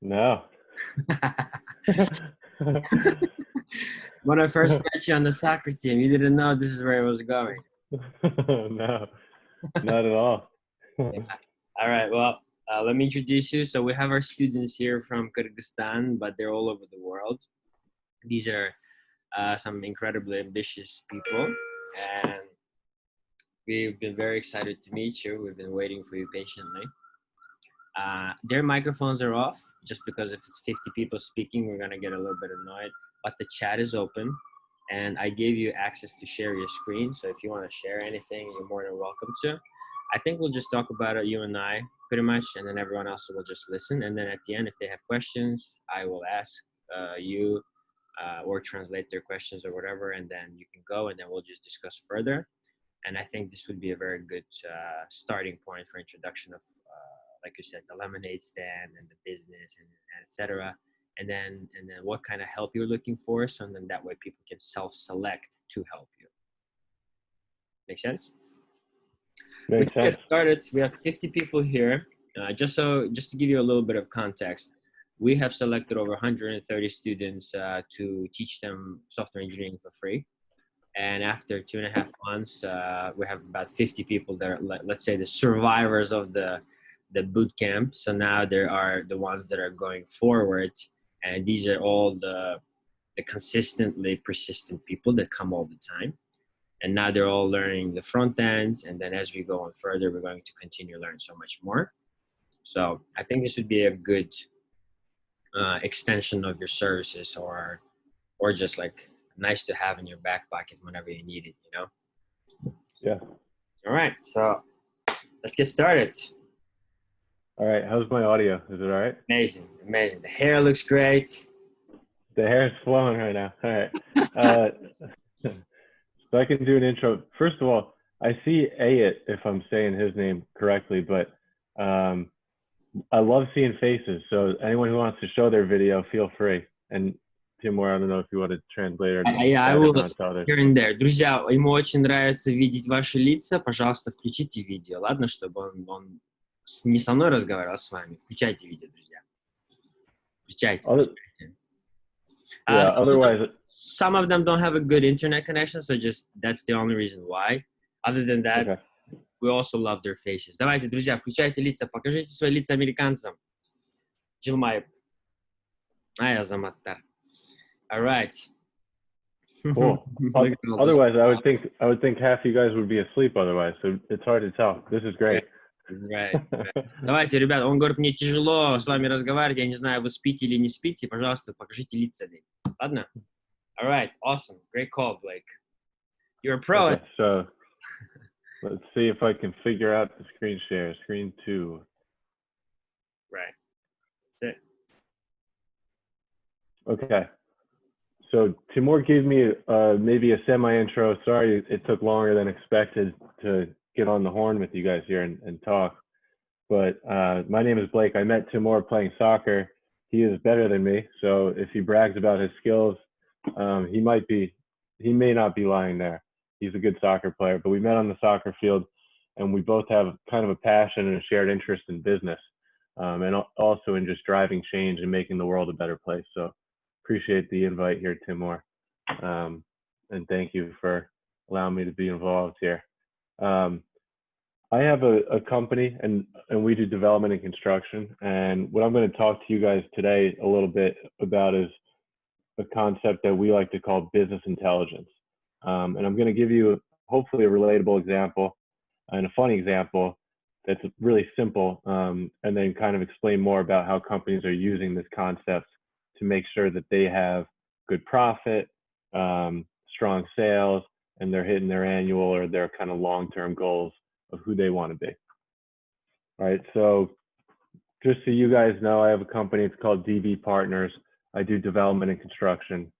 No. When I first met you on the soccer team, you didn't know this is where it was going. No, not at all. Yeah. All right. Well, let me introduce you. So we have our students here from Kyrgyzstan, but they're all over the world. These are some incredibly ambitious people, and we've been very excited to meet you. We've been waiting for you patiently. Their microphones are off just because if it's 50 people speaking, we're going to get a little bit annoyed. But the chat is open, and I gave you access to share your screen. So if you want to share anything, you're more than welcome to. I think we'll just talk about it, you and I, pretty much, and then everyone else will just listen. And then at the end, if they have questions, I will ask you or translate their questions or whatever, and then you can go, and then we'll just discuss further. And I think this would be a very good starting point for introduction of, like you said, the lemonade stand and the business and etc. And then what kind of help you're looking for, so then that way people can self-select to help you. Make sense? Makes sense. Get started. We have 50 people here. Just to give you a little bit of context, we have selected over 130 students to teach them software engineering for free. And after 2.5 months, we have about 50 people that are, let's say, the survivors of the boot camp. So now there are the ones that are going forward, and these are all the consistently persistent people that come all the time. And now they're all learning the front ends, and then as we go on further, we're going to continue to learn so much more. So I think this would be a good extension of your services, or just like nice to have in your back pocket whenever you need it, you know? Yeah. All right, so let's get started. All right. How's my audio? Is it all right? Amazing. The hair looks great. The hair is flowing right now. All right. So I can do an intro. First of all, I see Ayat, if I'm saying his name correctly, but I love seeing faces. So anyone who wants to show their video, feel free. And Timur, I don't know if you want to translate or I will here and there. Друзья, ему очень нравится видеть ваши лица. Пожалуйста, включите видео, ладно, чтобы он не со мной разговаривал, а с вами. Включайте видео, друзья. Включайте. Yeah, otherwise, some of them don't have a good internet connection, so just that's the only reason why. Other than that, okay. We also love their faces. Давайте, друзья, включайте лица, покажите свои лица американцам. Jilmayip. Aya Zamattar. All right. Cool. Otherwise, I would think half you guys would be asleep otherwise, so it's hard to tell. This is great. Right. Давайте, ребят, он говорит, мне тяжело с вами разговаривать, я не знаю, вы спите или не спите, пожалуйста, покажите лица. Ладно? All right, awesome. Great call, Blake. You're a pro. Okay, so let's see if I can figure out the screen share. Screen 2. Right. That's it. Okay. So Timur gave me maybe a semi-intro. Sorry, it took longer than expected to get on the horn with you guys here and talk. But my name is Blake. I met Timur playing soccer. He is better than me. So if he brags about his skills, he may not be lying there. He's a good soccer player, but we met on the soccer field, and we both have kind of a passion and a shared interest in business, and also in just driving change and making the world a better place. So appreciate the invite here, Timur, and thank you for allowing me to be involved here. I have a company, and we do development and construction, and what I'm going to talk to you guys today a little bit about is a concept that we like to call business intelligence. And I'm going to give you hopefully a relatable example and a funny example that's really simple, and then kind of explain more about how companies are using this concept to make sure that they have good profit, strong sales, and they're hitting their annual or their kind of long-term goals of who they want to be. All right, so just so you guys know, I have a company, it's called DB Partners. I do development and construction,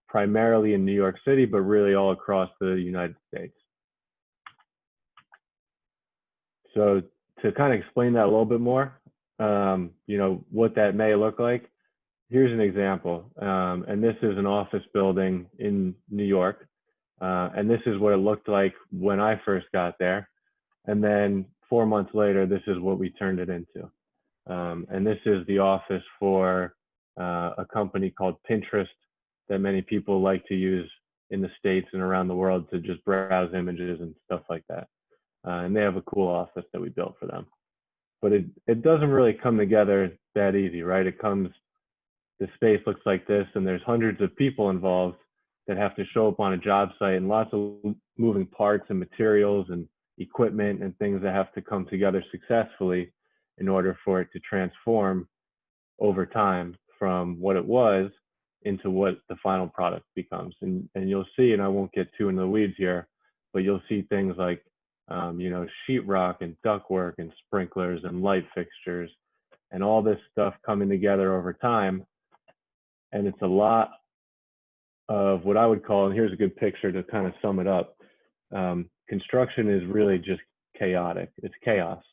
primarily in New York City, but really all across the United States. So to kind of explain that a little bit more, you know, what that may look like, here's an example. And this is an office building in New York. And this is what it looked like when I first got there. And then 4 months later, this is what we turned it into. And this is the office for a company called Pinterest that many people like to use in the States and around the world to just browse images and stuff like that. And they have a cool office that we built for them. But it doesn't really come together that easy, right? The space looks like this, and there's hundreds of people involved that have to show up on a job site, and lots of moving parts and materials and equipment and things that have to come together successfully in order for it to transform over time from what it was into what the final product becomes. And you'll see, and I won't get too into the weeds here, but you'll see things like sheetrock and ductwork and sprinklers and light fixtures and all this stuff coming together over time. And it's a lot of what I would call, and here's a good picture to kind of sum it up. Construction is really just chaotic. It's chaos.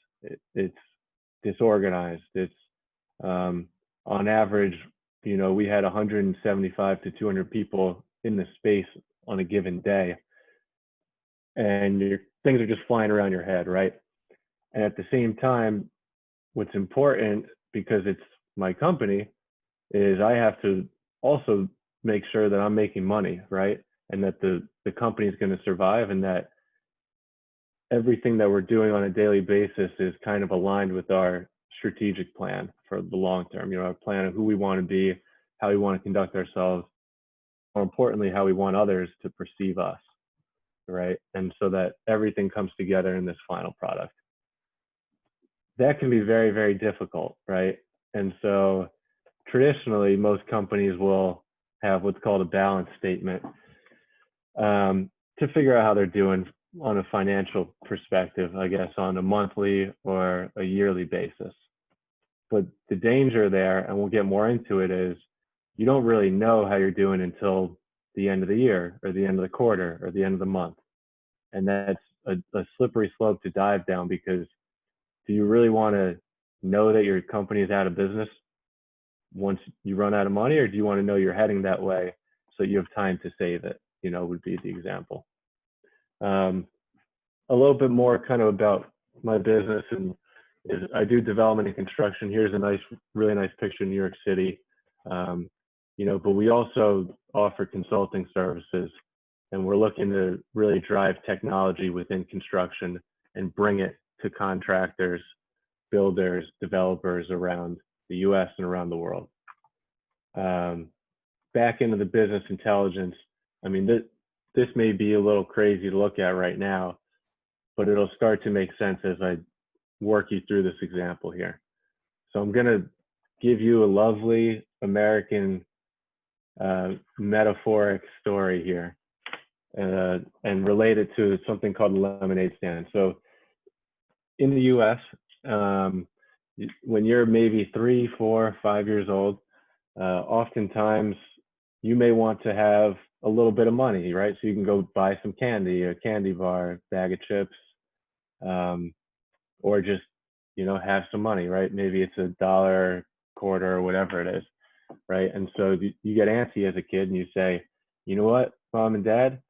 It's disorganized. It's on average, we had 175 to 200 people in the space on a given day, and things are just flying around your head, right? And at the same time, what's important, because it's my company, is I have to also make sure that I'm making money, right? And that the company is going to survive, and that everything that we're doing on a daily basis is kind of aligned with our strategic plan for the long term. Our plan of who we want to be, how we want to conduct ourselves, more importantly, how we want others to perceive us, right? And so that everything comes together in this final product. That can be very, very difficult, right? And so traditionally, most companies will have what's called a balance statement to figure out how they're doing on a financial perspective, I guess, on a monthly or a yearly basis. But the danger there, and we'll get more into it, is you don't really know how you're doing until the end of the year or the end of the quarter or the end of the month. And that's a slippery slope to dive down, because do you really want to know that your company is out of business once you run out of money, or do you want to know you're heading that way so you have time to save it, would be the example. A little bit more kind of about my business, and I do development and construction. Here's a really nice picture of New York City. But we also offer consulting services, and we're looking to really drive technology within construction and bring it to contractors, builders, developers around the US and around the world. Back into the business intelligence, this may be a little crazy to look at right now, but it'll start to make sense as I work you through this example here. So I'm going to give you a lovely American metaphoric story here, and relate it to something called a lemonade stand. So in the US, when you're maybe 3, 4, 5 years old, oftentimes you may want to have a little bit of money, right? So you can go buy some candy, a candy bar, bag of chips, or just, have some money, right? Maybe it's $1, quarter, or whatever it is, right? And so you get antsy as a kid and you say, you know what, Mom and Dad,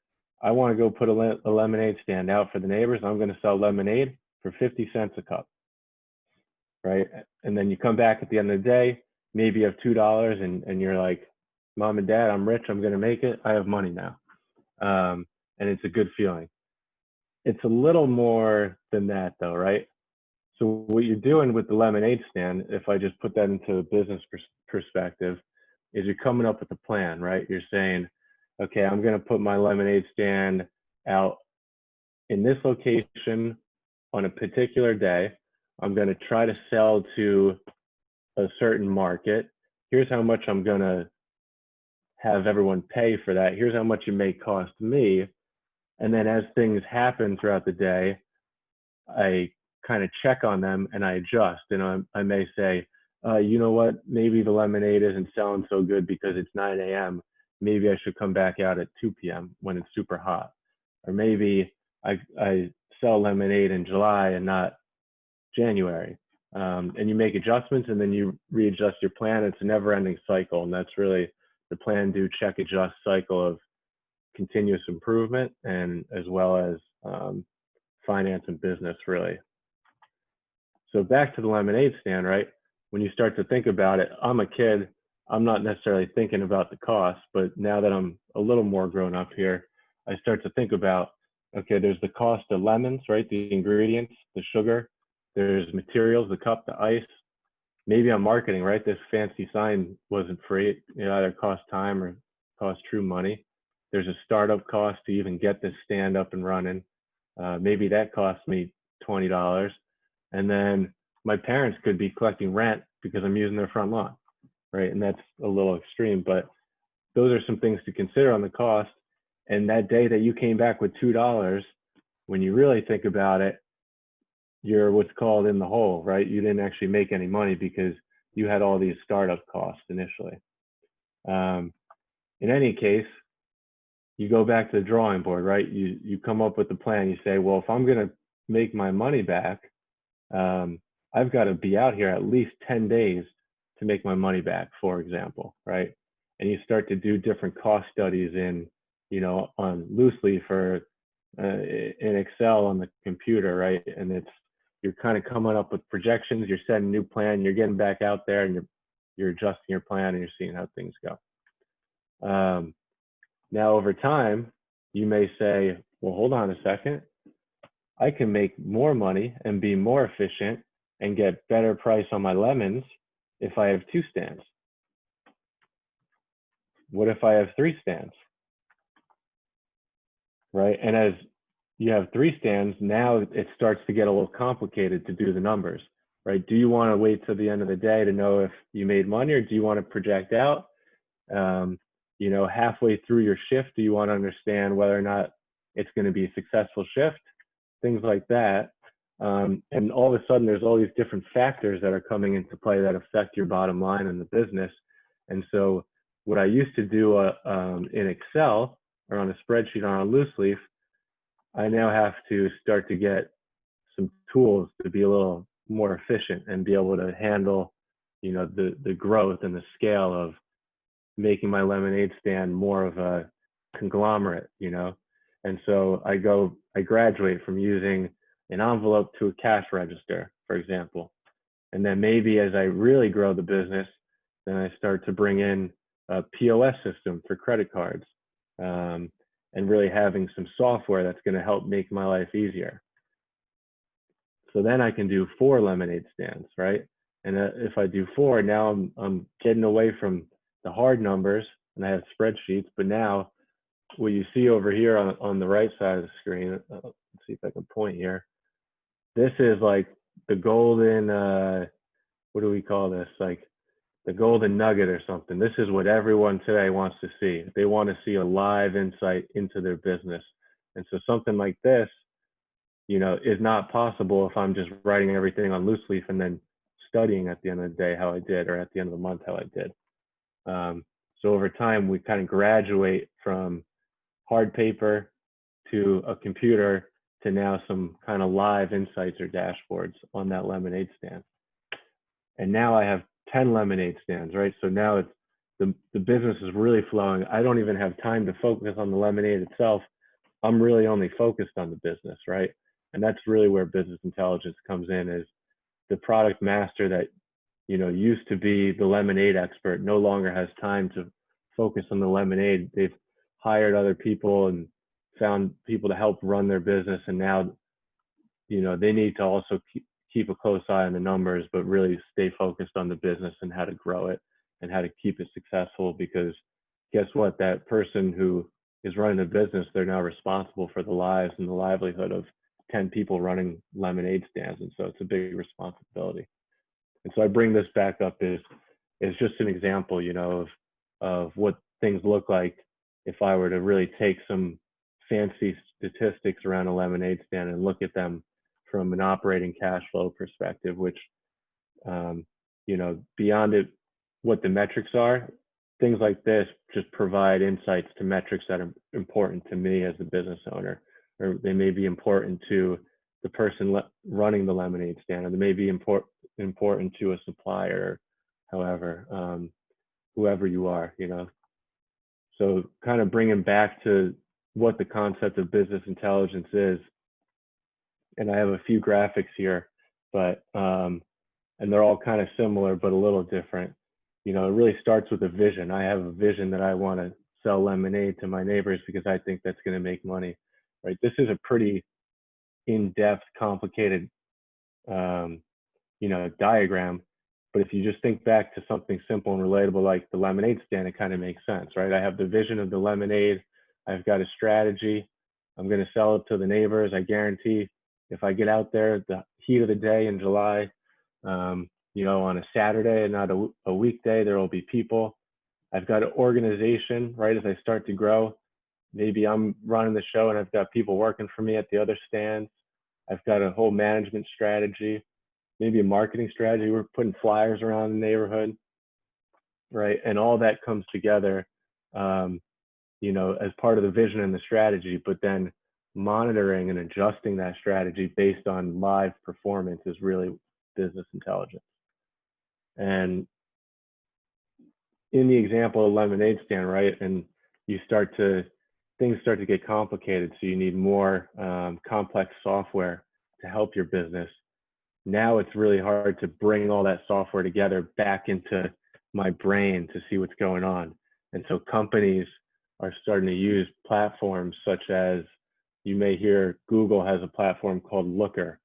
I want to go put a lemonade stand out for the neighbors. I'm going to sell lemonade for 50 cents a cup, right? And then you come back at the end of the day, maybe you have $2 and you're like, Mom and Dad, I'm rich, I'm going to make it. I have money now. And it's a good feeling. It's a little more than that though, right? So what you're doing with the lemonade stand, if I just put that into a business perspective, is you're coming up with a plan, right? You're saying, okay, I'm going to put my lemonade stand out in this location on a particular day. I'm going to try to sell to a certain market. Here's how much I'm going to have everyone pay for that. Here's how much it may cost me. And then as things happen throughout the day, I kind of check on them and I adjust. And I may say, you know what, maybe the lemonade isn't selling so good because it's 9 a.m. Maybe I should come back out at 2 p.m. when it's super hot. Or maybe I sell lemonade in July and not January. And you make adjustments and then you readjust your plan. It's a never ending cycle. And that's really the plan, do, check, adjust cycle of continuous improvement, and as well as finance and business, really. So back to the lemonade stand, right? when you start to think about it, I'm a kid, I'm not necessarily thinking about the cost, but now that I'm a little more grown up here, I start to think about, okay, there's the cost of lemons, right? The ingredients, the sugar, there's materials, the cup, the ice. Maybe I'm marketing, right? This fancy sign wasn't free. It either cost time or cost true money. There's a startup cost to even get this stand up and running. Maybe that cost me $20. And then my parents could be collecting rent because I'm using their front lawn, right? And that's a little extreme, but those are some things to consider on the cost. And that day that you came back with $2, when you really think about it, you're what's called in the hole, right? You didn't actually make any money because you had all these startup costs initially. In any case, you go back to the drawing board, right? You come up with the plan. You say, well, if I'm going to make my money back, I've got to be out here at least 10 days to make my money back, for example, right? And you start to do different cost studies in, on loosely for in Excel on the computer, right? And you're kind of coming up with projections. You're setting a new plan. You're getting back out there, and you're adjusting your plan, and you're seeing how things go. Now, over time, you may say, well, hold on a second. I can make more money and be more efficient and get better price on my lemons if I have 2 stands. What if I have 3 stands? Right? And as you have 3 stands, now it starts to get a little complicated to do the numbers, right? Do you want to wait till the end of the day to know if you made money, or do you want to project out? Halfway through your shift, do you want to understand whether or not it's going to be a successful shift? Things like that. And all of a sudden, there's all these different factors that are coming into play that affect your bottom line in the business. And so what I used to do in Excel or on a spreadsheet on a loose leaf, I now have to start to get some tools to be a little more efficient and be able to handle, the growth and the scale of making my lemonade stand more of a conglomerate, And so I graduate from using an envelope to a cash register, for example. And then maybe as I really grow the business, then I start to bring in a POS system for credit cards, and really having some software that's going to help make my life easier. So then I can do 4 lemonade stands, right? And if I do 4, now I'm getting away from the hard numbers, and I have spreadsheets, but now what you see over here on the right side of the screen, let's see if I can point here. This is like the golden, what do we call this? Like the golden nugget or something. This is what everyone today wants to see. They want to see a live insight into their business. And so something like this, is not possible if I'm just writing everything on loose leaf and then studying at the end of the day how I did, or at the end of the month how I did. So over time, we kind of graduate from hard paper to a computer to now some kind of live insights or dashboards on that lemonade stand. And now I have 10 lemonade stands, right? So now it's the business is really flowing. I don't even have time to focus on the lemonade itself. I'm really only focused on the business, right? And that's really where business intelligence comes in, is the product master that used to be the lemonade expert no longer has time to focus on the lemonade. They've hired other people and found people to help run their business, and now they need to also keep a close eye on the numbers, but really stay focused on the business and how to grow it and how to keep it successful. Because guess what, that person who is running the business, they're now responsible for the lives and the livelihood of 10 people running lemonade stands, and so it's a big responsibility. And so I bring this back up as just an example, of what things look like if I were to really take some fancy statistics around a lemonade stand and look at them from an operating cash flow perspective, which, beyond it, what the metrics are, things like this just provide insights to metrics that are important to me as a business owner, or they may be important to the person running the lemonade stand, or they may be important to a supplier, however, whoever you are, So kind of bringing back to what the concept of business intelligence is. And I have a few graphics here, but and they're all kind of similar, but a little different. You know, it really starts with a vision. I have a vision that I want to sell lemonade to my neighbors because I think that's going to make money, right? This is a pretty in-depth, complicated, um, you know, diagram. But if you just think back to something simple and relatable like the lemonade stand, it kind of makes sense, right? I have the vision of the lemonade. I've got a strategy. I'm going to sell it to the neighbors. I guarantee if I get out there at the heat of the day in July, you know, on a Saturday and not a weekday, there will be people. I've got an organization, right? As I start to grow, maybe I'm running the show and I've got people working for me at the other stands. I've got a whole management strategy, maybe a marketing strategy. We're putting flyers around the neighborhood, right? And all that comes together, you know, as part of the vision and the strategy, but then monitoring and adjusting that strategy based on live performance is really business intelligence. And in the example of lemonade stand, right? And things start to get complicated. So you need more complex software to help your business. Now it's really hard to bring all that software together back into my brain to see what's going on. And so companies are starting to use platforms such as, you may hear Google has a platform called Looker.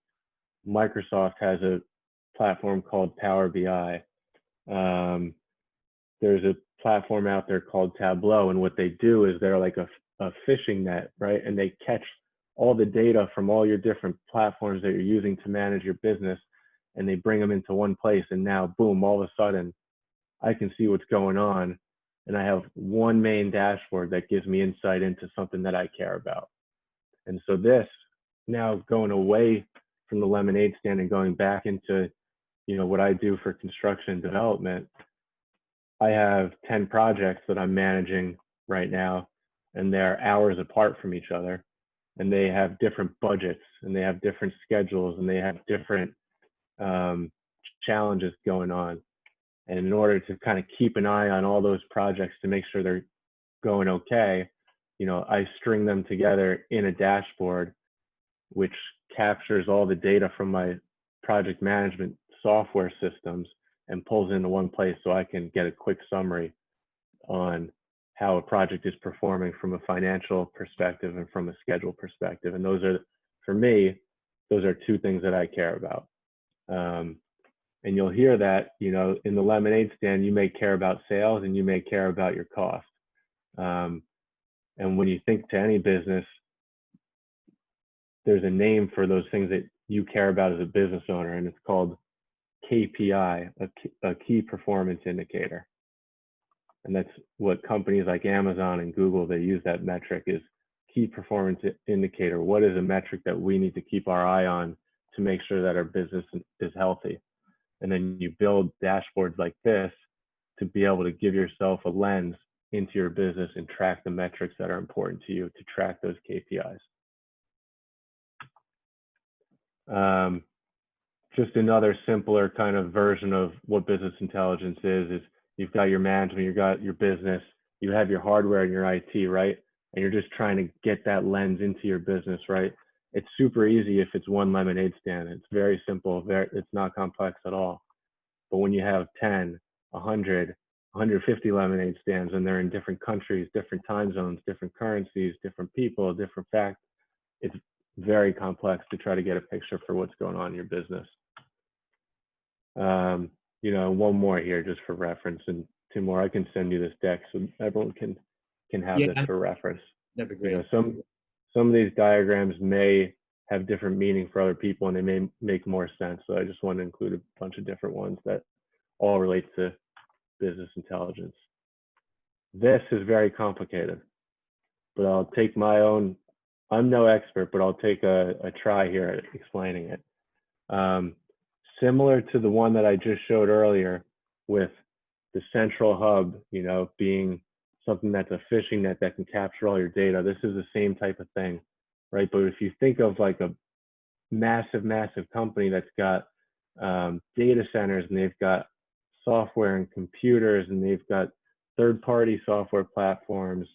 Microsoft has a platform called Power BI. There's a platform out there called Tableau, and what they do is they're like a fishing net, right? And they catch all the data from all your different platforms that you're using to manage your business, and they bring them into one place. And now, boom, all of a sudden, I can see what's going on, and I have one main dashboard that gives me insight into something that I care about. And so this, now going away from the lemonade stand and going back into, you know, what I do for construction and development, I have 10 projects that I'm managing right now, and they're hours apart from each other, and they have different budgets, and they have different schedules, and they have different challenges going on. And in order to kind of keep an eye on all those projects to make sure they're going okay, you know, I string them together in a dashboard, which captures all the data from my project management software systems and pulls into one place so I can get a quick summary on how a project is performing from a financial perspective and from a schedule perspective. And those are, for me, those are two things that I care about. And you'll hear that, you know, in the lemonade stand, you may care about sales and you may care about your cost. And when you think to any business, there's a name for those things that you care about as a business owner, and it's called KPI, a key performance indicator. And that's what companies like Amazon and Google, they use that metric, is key performance indicator. What is a metric that we need to keep our eye on to make sure that our business is healthy? And then you build dashboards like this to be able to give yourself a lens into your business and track the metrics that are important to you, to track those KPIs. Just another simpler kind of version of what business intelligence is you've got your management, you've got your business, you have your hardware and your IT, right? And you're just trying to get that lens into your business, right? It's super easy if it's one lemonade stand. It's very simple, it's not complex at all. But when you have 10, 100, 150 lemonade stands, and they're in different countries, different time zones, different currencies, different people, different facts, it's very complex to try to get a picture for what's going on in your business. You know, one more here just for reference, and two more. I can send you this deck so everyone can have this for reference. That'd be great. You know, some of these diagrams may have different meaning for other people, and they may make more sense. So I just want to include a bunch of different ones that all relate to business intelligence. This is very complicated, but I'll take my own. I'm no expert, but I'll take a try here at explaining it. Similar to the one that I just showed earlier with the central hub, you know, being something that's a fishing net that can capture all your data. This is the same type of thing, right? But if you think of like a massive, massive company that's got data centers, and they've got software and computers, and they've got third-party software platforms,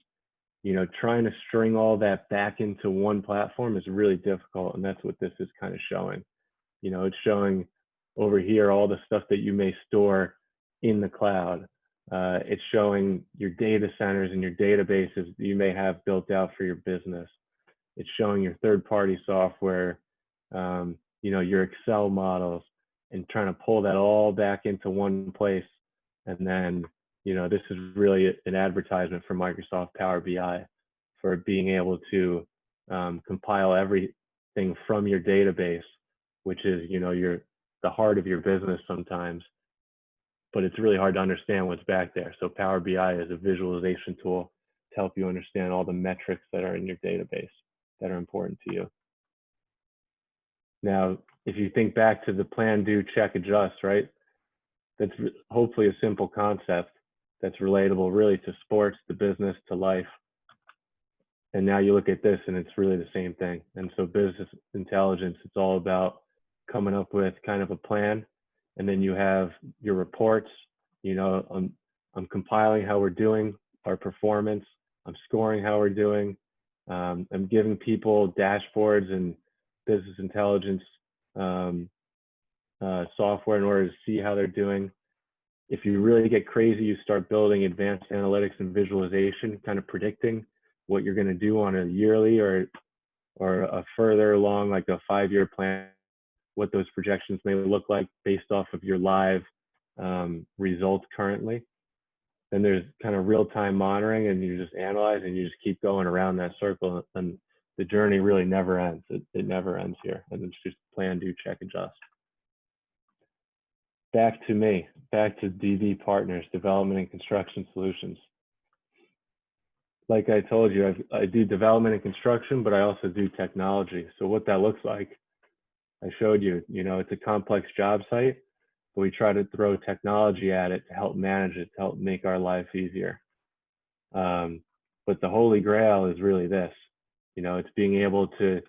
you know, trying to string all that back into one platform is really difficult. And that's what this is kind of showing. You know, it's showing over here all the stuff that you may store in the cloud. It's showing your data centers and your databases that you may have built out for your business. It's showing your third-party software, your Excel models, and trying to pull that all back into one place. And then, this is really an advertisement for Microsoft Power BI for being able to compile everything from your database, which is, the heart of your business sometimes, but it's really hard to understand what's back there. So Power BI is a visualization tool to help you understand all the metrics that are in your database that are important to you. Now, if you think back to the plan, do, check, adjust, right? That's hopefully a simple concept that's relatable really to sports, to business, to life. And now you look at this and it's really the same thing. And so business intelligence, it's all about coming up with kind of a plan. And then you have your reports, I'm compiling how we're doing, our performance, I'm scoring how we're doing. I'm giving people dashboards and business intelligence software in order to see how they're doing. If you really get crazy, you start building advanced analytics and visualization, kind of predicting what you're going to do on a yearly or a further along, like a 5-year plan, what those projections may look like based off of your live results currently. Then there's kind of real-time monitoring, and you just analyze and you just keep going around that circle, and the journey really never ends. It never ends here. And it's just plan, do, check, adjust. Back to DD Partners, Development and Construction Solutions. Like I told you, I do development and construction, but I also do technology. So what that looks like, I showed you, it's a complex job site, but we try to throw technology at it to help manage it, to help make our life easier. But the holy grail is really this, it's being able to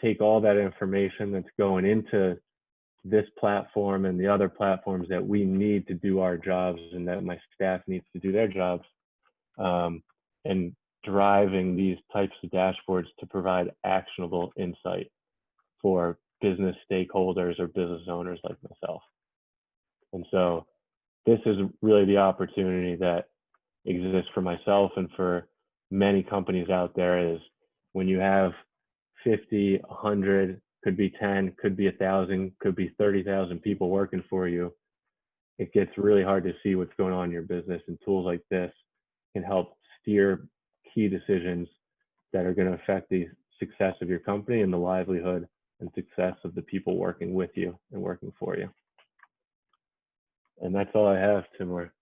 take all that information that's going into this platform and the other platforms that we need to do our jobs and that my staff needs to do their jobs, and driving these types of dashboards to provide actionable insight for business stakeholders or business owners like myself. And so this is really the opportunity that exists for myself and for many companies out there, is when you have 50, 100, could be 10, could be 1,000, could be 30,000 people working for you, it gets really hard to see what's going on in your business, and tools like this can help steer key decisions that are going to affect the success of your company and the livelihood and success of the people working with you and working for you. And that's all I have, Timur.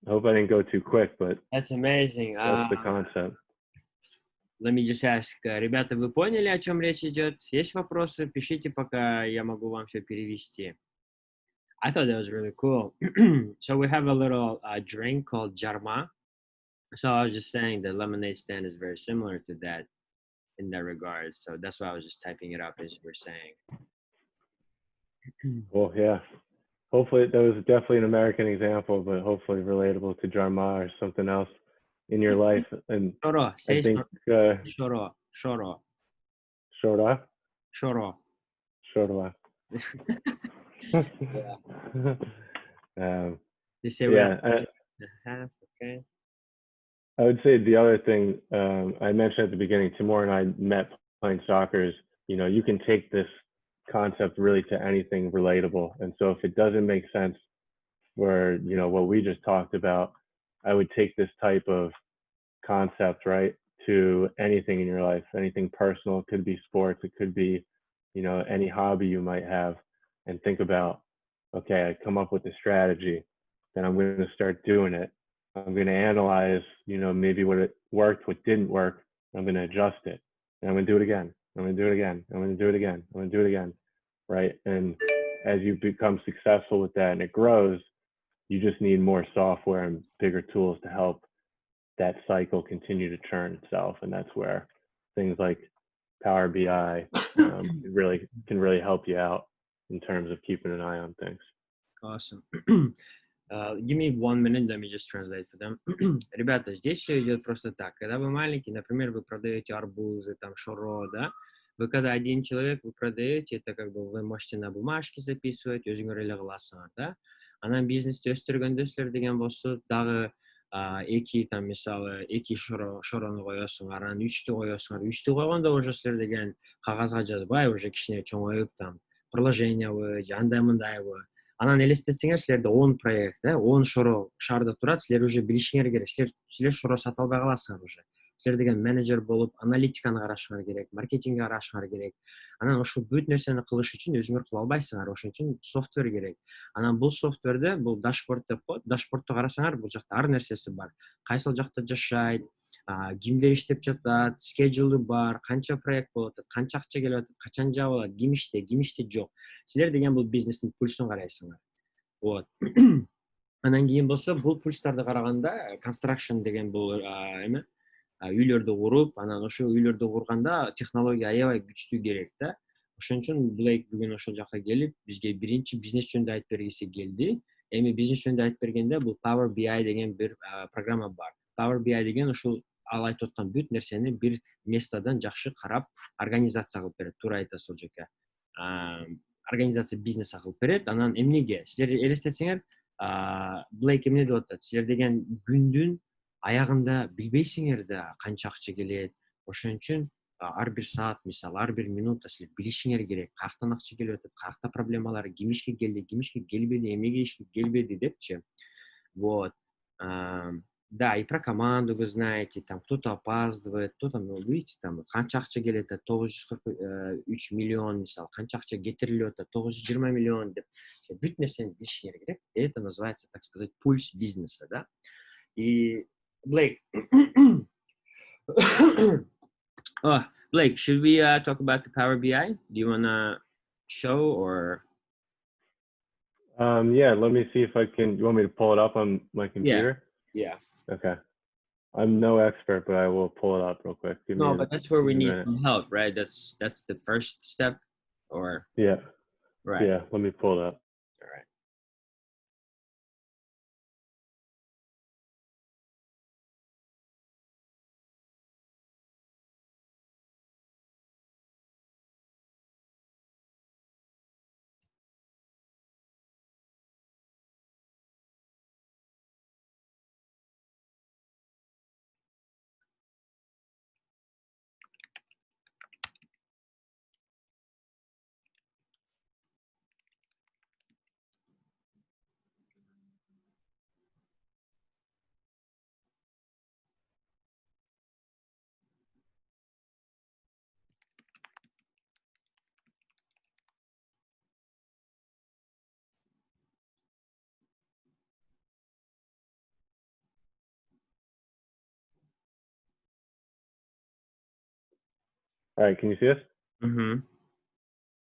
I hope I didn't go too quick, but that's amazing. That's the concept. Let me just ask, ребята, вы поняли, о чем речь идет? Есть вопросы? Пишите, пока я могу вам все перевести. I thought that was really cool. So we have a little drink called jarma. So I was just saying the lemonade stand is very similar to that in that regard. So that's why I was just typing it up as you were saying. Well, yeah. Hopefully that was definitely an American example, but hopefully relatable to jarma or something else in your life. And Shoro. Say I think shoro. Shoro. Shora? Shoro. Shora. They say okay. I would say the other thing I mentioned at the beginning, Timur and I met playing soccer, is, you can take this concept really to anything relatable. And so if it doesn't make sense for, what we just talked about, I would take this type of concept, right, to anything in your life, anything personal. It could be sports, it could be, any hobby you might have, and think about, okay, I come up with a strategy, then I'm going to start doing it. I'm going to analyze, maybe what worked, what didn't work. I'm going to adjust it, and I'm going to do it again. I'm going to do it again. I'm going to do it again. I'm going to do it again. Right. And as you become successful with that and it grows, you just need more software and bigger tools to help that cycle continue to churn itself. And that's where things like Power BI can really help you out in terms of keeping an eye on things. Awesome. Give me 1 minute, let me just translate for them. Ребята, здесь все идет просто так. Когда вы маленький, например, вы продаете арбузы, там шоро, да, ВКда один человек, вы продаете, это как бы вы можете на бумажке записывать, өзүңөр эле кыласыңар да. Анан бизнести өстүргөндө силер деген болсо дагы эки там мисалы эки шорону коесуңар, анан үчтү коесуңар. Үчтү койгондо уже силер деген кагазга жазбай, уже кичине чоңоюп там приложениябы же андай мындайбы. Анан элестетсеңер, силерде 10 проект, 10 шоро шаарда турат, силер уже билишиңер керек. Силер шоро сата албай каласыңар уже. Силер деген менеджер болуп, аналитиканы карашыңар керек, маркетингди карашыңар керек. Анан ушул бүт нерсени кылыш үчүн өзүңөр кыла албайсыңар. Ошон үчүн софтвер керек. Анан бул софтверде, бул дашборд деп коет. Дашбордто карасаңар, бул жакта ар нерсеси бар. Кайсыл жакта жашайт, кимдер иштеп жатат, schedule бар, канча проект болуп атат, канча акча келип атат, качан жабылат, ким иштейт жок. Силер деген бул бизнестин пульсун карайсыңар. Вот. Анан кийин болсо, бул пульстарды караганда, construction деген бул эме үйлөрдү куруп, анан ошо үйлөрдү курганда технология аябай күчтүү керек да. Ошон үчүн Блейк бүгүн ошол жака келип, бизге биринчи бизнес жөнүндө айтып бергиси келди. Эми бизнес жөнүндө айтып бергенде бул Power BI деген бир программа бар. Power BI деген ушул ал айтып аткан бүт нерсени бир местодон жакшы карап, организация кылып берет. Туура айтасыз ал жака. Организация бизнес кылып берет. Анан эмнеге? Силер элестетсеңер, Блейк эмне деп атат? Силер деген күндүн аягында билбейсиңер да канча акча келет. Ошон үчүн ар бир саат, мисалы, ар бир минутта силер билишиңер керек. Каяктан акча келип атат, каякта проблемалар, ким ишке келди, ким ишке келбеди, эмнеге ишке келбеди депчи. Вот. Да, и про команду вы знаете, там кто-то опаздывает, кто-то, ну, видите, там канча акча келет, 943 миллион, мисалы, канча акча кетирилип атат, 920 миллион деп. Бүт нерсени билишиңер керек. Это называется, так сказать, пульс бизнеса, да. И Blake, Blake, should we talk about the Power BI? Do you wanna show or? Yeah, let me see if I can. You want me to pull it up on my computer? Yeah. Okay. I'm no expert, but I will pull it up real quick. But that's where we need some help, right? That's the first step, or? Yeah. Right. Yeah, let me pull it up. All right. All right, can you see this? Mm-hmm.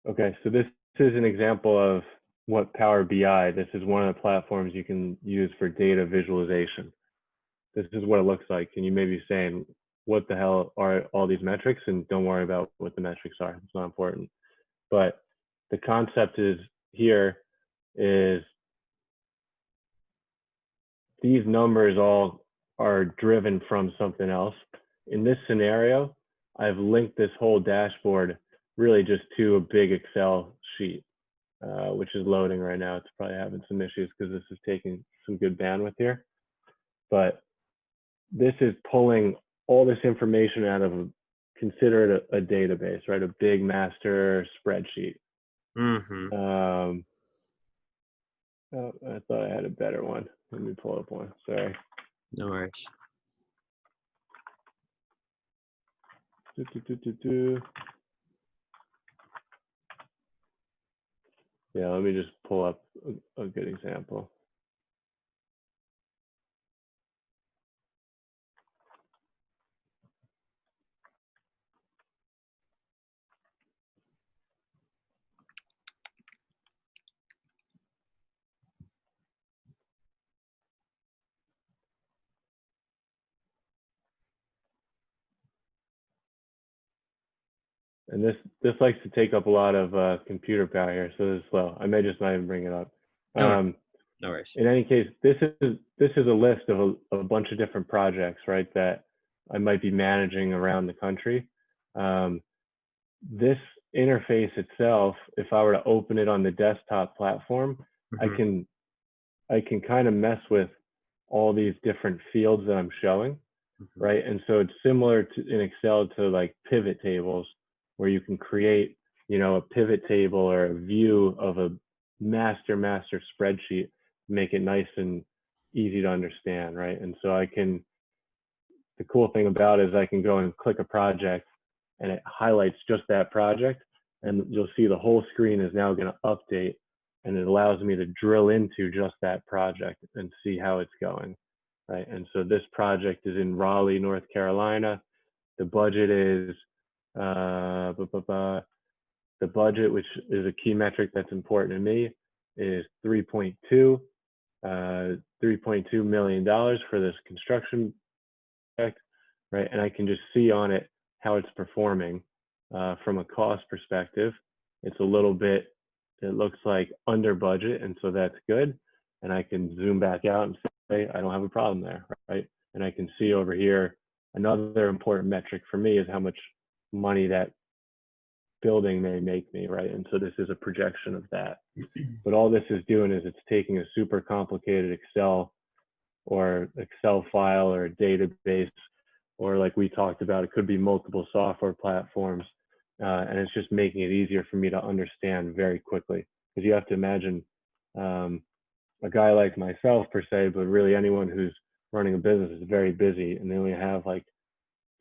Okay, so this is an example of what Power BI, this is one of the platforms you can use for data visualization. This is what it looks like. Can you maybe saying, what the hell are all these metrics? And don't worry about what the metrics are, it's not important. But the concept is here is these numbers all are driven from something else. In this scenario, I've linked this whole dashboard really just to a big Excel sheet, which is loading right now. It's probably having some issues because this is taking some good bandwidth here. But this is pulling all this information out of, consider it a database, right? A big master spreadsheet. Mm-hmm. Oh, I thought I had a better one. Let me pull up one, sorry. No worries. Yeah, let me just pull up a good example. And this likes to take up a lot of computer power here, so this is slow. I may just not even bring it up. No worries. In any case, this is a list of a bunch of different projects, right, that I might be managing around the country. this interface itself, if I were to open it on the desktop platform, I can kind of mess with all these different fields that I'm showing, right? And so it's similar to in Excel to like pivot tables, where you can create, you know, a pivot table or a view of a master spreadsheet, make it nice and easy to understand, right? And so the cool thing about it is I can go and click a project and it highlights just that project, and you'll see the whole screen is now going to update, and it allows me to drill into just that project and see how it's going, right? And so this project is in Raleigh, North Carolina. The budget is the budget, which is a key metric that's important to me, is $3.2 million for this construction project, right? And I can just see on it how it's performing from a cost perspective. It's a little bit, it looks like under budget, and so that's good. And I can zoom back out and say, I don't have a problem there, right? And I can see over here, another important metric for me is how much money that building may make me, right? And so this is a projection of that. But all this is doing is it's taking a super complicated Excel file or a database, or like we talked about, it could be multiple software platforms, and it's just making it easier for me to understand very quickly. Because you have to imagine a guy like myself per se, but really anyone who's running a business is very busy, and they only have like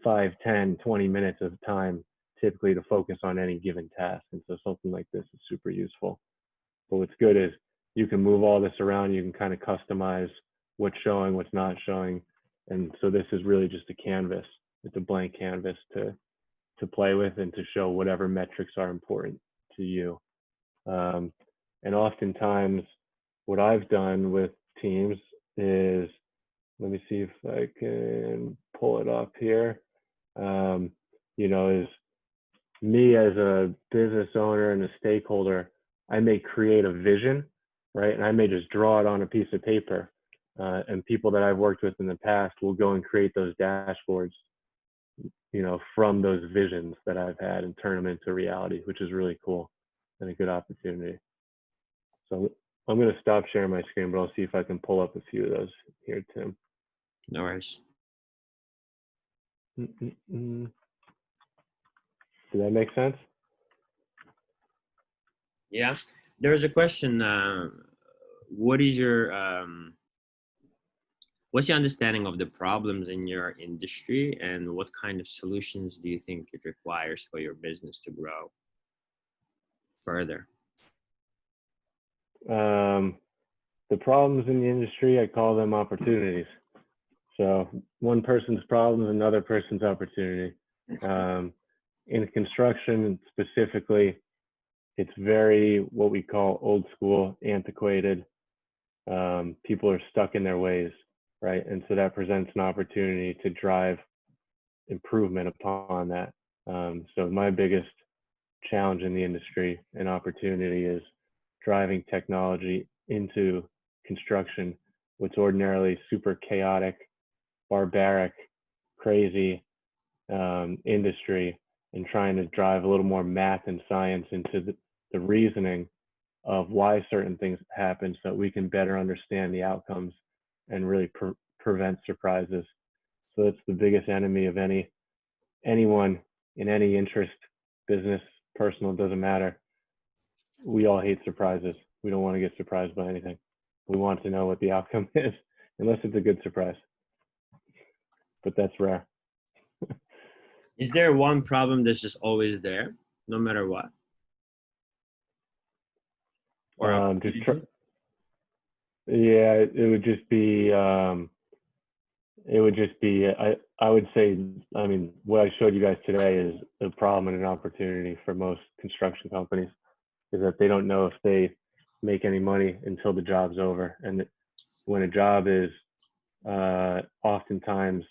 5, 10, 20 minutes of time typically to focus on any given task. And so something like this is super useful. But what's good is you can move all this around. You can kind of customize what's showing, what's not showing. And so this is really just a canvas. It's a blank canvas to play with and to show whatever metrics are important to you. And oftentimes what I've done with teams is, let me see if I can pull it up here, you know, is me as a business owner and a stakeholder, I may create a vision, right? And I may just draw it on a piece of paper. And people that I've worked with in the past will go and create those dashboards, you know, from those visions that I've had and turn them into reality, which is really cool and a good opportunity. So I'm going to stop sharing my screen, but I'll see if I can pull up a few of those here, Tim. No worries. Did that make sense? Yeah. There's a question. What is your what's your understanding of the problems in your industry, and what kind of solutions do you think it requires for your business to grow further? The problems in the industry, I call them opportunities. So one person's problem is another person's opportunity. In construction specifically, it's very what we call old school, antiquated. People are stuck in their ways, right? And so that presents an opportunity to drive improvement upon that. So my biggest challenge in the industry and opportunity is driving technology into construction, what's ordinarily super chaotic, barbaric, crazy industry, and trying to drive a little more math and science into the reasoning of why certain things happen so that we can better understand the outcomes and really prevent surprises. So it's the biggest enemy of anyone in any interest, business, personal, doesn't matter. We all hate surprises. We don't want to get surprised by anything. We want to know what the outcome is, unless it's a good surprise. But that's rare. Is there one problem that's just always there, no matter what? Or yeah, it would just be I would say, I mean, what I showed you guys today is a problem and an opportunity for most construction companies, is that they don't know if they make any money until the job's over. And when a job is oftentimes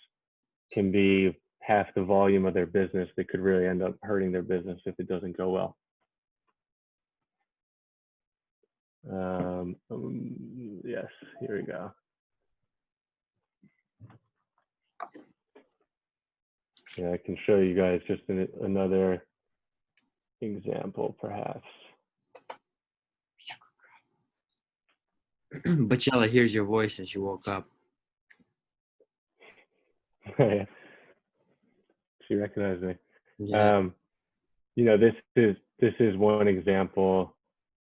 can be half the volume of their business, they could really end up hurting their business if it doesn't go well. Yes, here we go. Yeah, I can show you guys just another example, perhaps. Bacella hears your voice as you woke up. She recognized me. Yeah. You know, this is one example,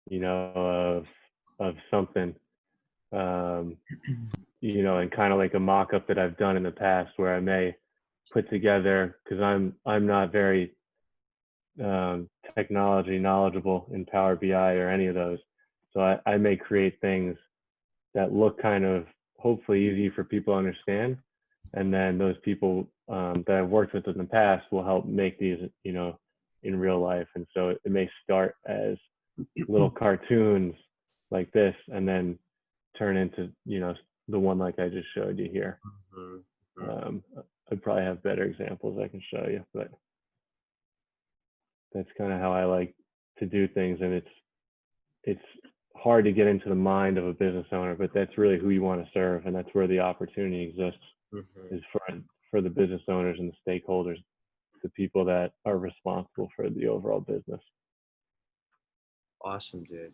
you know, of something, you know, and kind of like a mock-up that I've done in the past where I may put together, because I'm not very technology knowledgeable in Power BI or any of those, so I may create things that look kind of hopefully easy for people to understand, and then those people that I've worked with in the past will help make these, you know, in real life. And so it may start as little cartoons like this and then turn into, you know, the one like I just showed you here. I probably have better examples I can show you, but that's kind of how I like to do things. And it's hard to get into the mind of a business owner, but that's really who you want to serve, and that's where the opportunity exists, is for the business owners and the stakeholders, the people that are responsible for the overall business. Awesome, dude.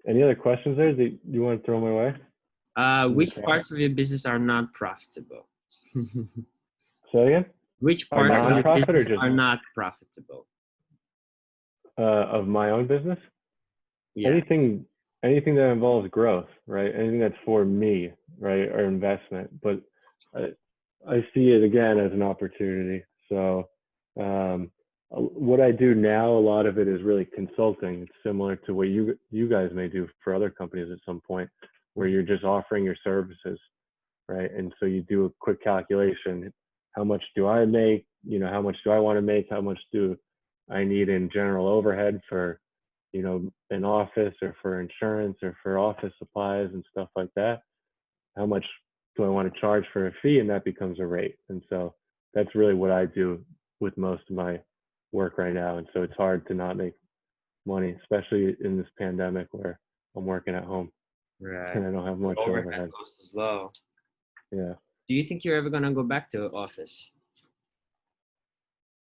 Any other questions there that you want to throw my way? Which parts of your business are not profitable? Say again? Which parts of your business are not profitable? Of my own business? Yeah. Anything that involves growth, right? Anything that's for me, right, or investment. But I see it again as an opportunity. So what I do now, a lot of it is really consulting. It's similar to what you guys may do for other companies at some point, where you're just offering your services, right? And so you do a quick calculation. How much do I make? You know, how much do I want to make? How much do I need in general overhead for, you know, an office or for insurance or for office supplies and stuff like that? How much do I want to charge for a fee? And that becomes a rate. And so that's really what I do with most of my work right now. And so it's hard to not make money, especially in this pandemic where I'm working at home. Right. And I don't have much overhead. Cost is low. Yeah. Do you think you're ever gonna go back to office?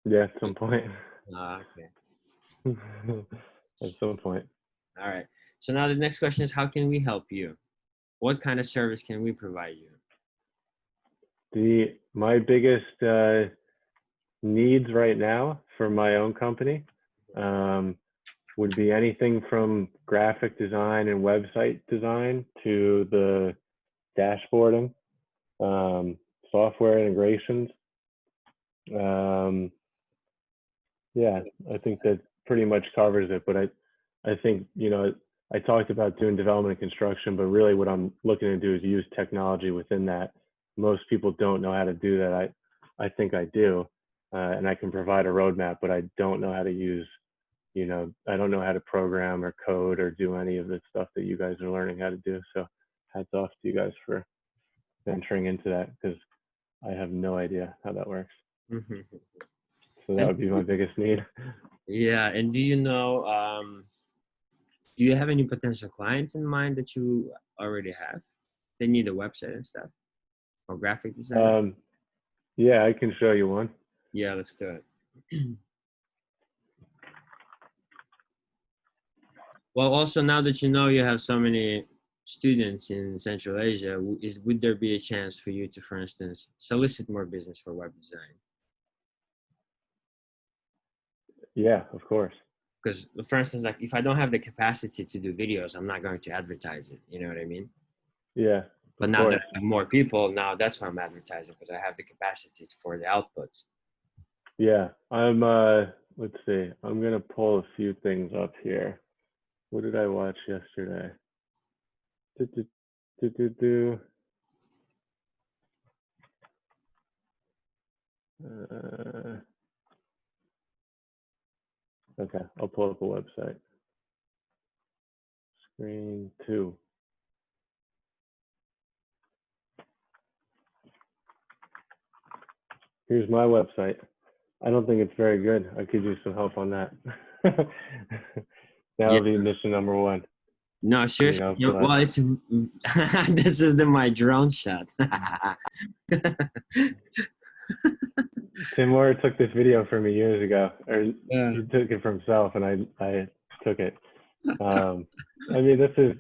Yeah, at some point. Okay. At some point. All right. So now the next question is, how can we help you? What kind of service can we provide you? My biggest needs right now for my own company would be anything from graphic design and website design to the dashboarding, software integrations. Yeah, I think that pretty much covers it. But I think, you know, I talked about doing development and construction, but really what I'm looking to do is use technology within that. Most people don't know how to do that. I think I do, and I can provide a roadmap, but I don't know how to use, you know, I don't know how to program or code or do any of the stuff that you guys are learning how to do. So hats off to you guys for venturing into that, because I have no idea how that works. So that would be my biggest need. Yeah. And do you know, do you have any potential clients in mind that you already have? They need a website and stuff, or graphic design? Yeah, I can show you one. Yeah, let's do it. Well, also now that you know you have so many students in Central Asia, would there be a chance for you to, for instance, solicit more business for web design? Yeah, of course. Because, for instance, like if I don't have the capacity to do videos, I'm not going to advertise it. You know what I mean? Yeah. But now that I have more people, now that's why I'm advertising, because I have the capacity for the outputs. Yeah, let's see. I'm gonna pull a few things up here. What did I watch yesterday? Okay, I'll pull up a website. Screen 2. Here's my website. I don't think it's very good. I could use some help on that. That would be mission number 1. No, seriously. You know, well, it's this is my drone shot. Timur took this video from me years ago, or Yeah. he took it from himself, and I took it. I mean, this is,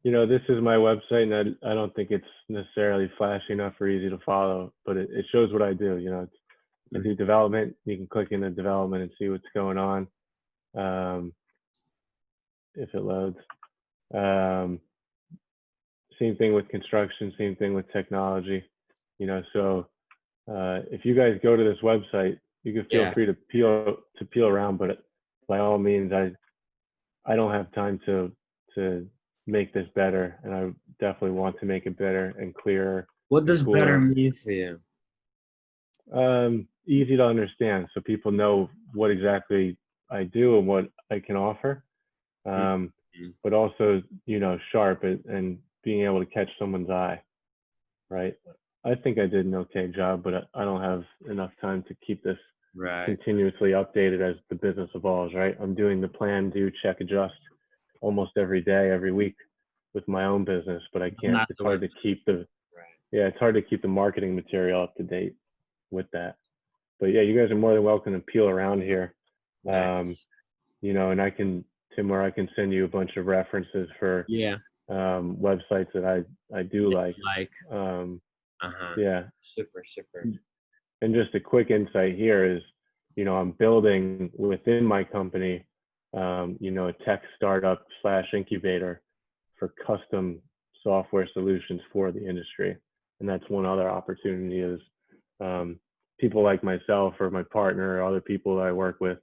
this is my website, and I don't think it's necessarily flashy enough or easy to follow, but it shows what I do. I do development. You can click into development and see what's going on, if it loads. Same thing with construction, same thing with technology. So if you guys go to this website, you can feel Yeah. free to peel around, but by all means, I don't have time to make this better, and I definitely want to make it better and clearer What and does better cooler. mean for you? Easy to understand, so people know what exactly I do and what I can offer. Mhm. But also, sharp and being able to catch someone's eye, right? I think I did an okay job, but I don't have enough time to keep this Right. continuously updated as the business evolves, right? I'm doing the plan, do, check, adjust almost every day, every week with my own business, but I can't, Not it's the hard web. to keep the, Right. yeah, it's hard to keep the marketing material up to date with that. But yeah, you guys are more than welcome to peel around here. Nice. And Tim, I can send you a bunch of references for Yeah. websites that I do like. Like. Um, Uh-huh. yeah, Super, super. and just a quick insight here is, I'm building within my company, a tech startup / incubator for custom software solutions for the industry. And that's one other opportunity is people like myself or my partner or other people that I work with,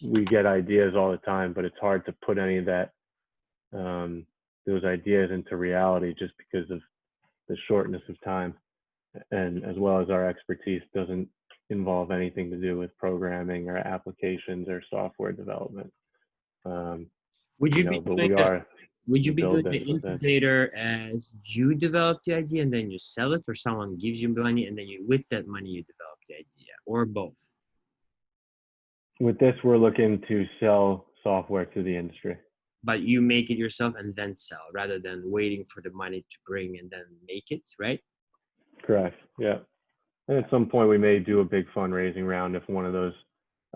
we get ideas all the time, but it's hard to put any of those ideas into reality just because of the shortness of time, and as well as our expertise doesn't involve anything to do with programming or applications or software development. Would you be But doing we are would you to be build doing this the with it. incubator as you develop the idea and then you sell it, or someone gives you money and then with that money you develop the idea, or both? With this, we're looking to sell software to the industry. But you make it yourself and then sell rather than waiting for the money to bring and then make it, right? Correct. Yeah. And at some point, we may do a big fundraising round if one of those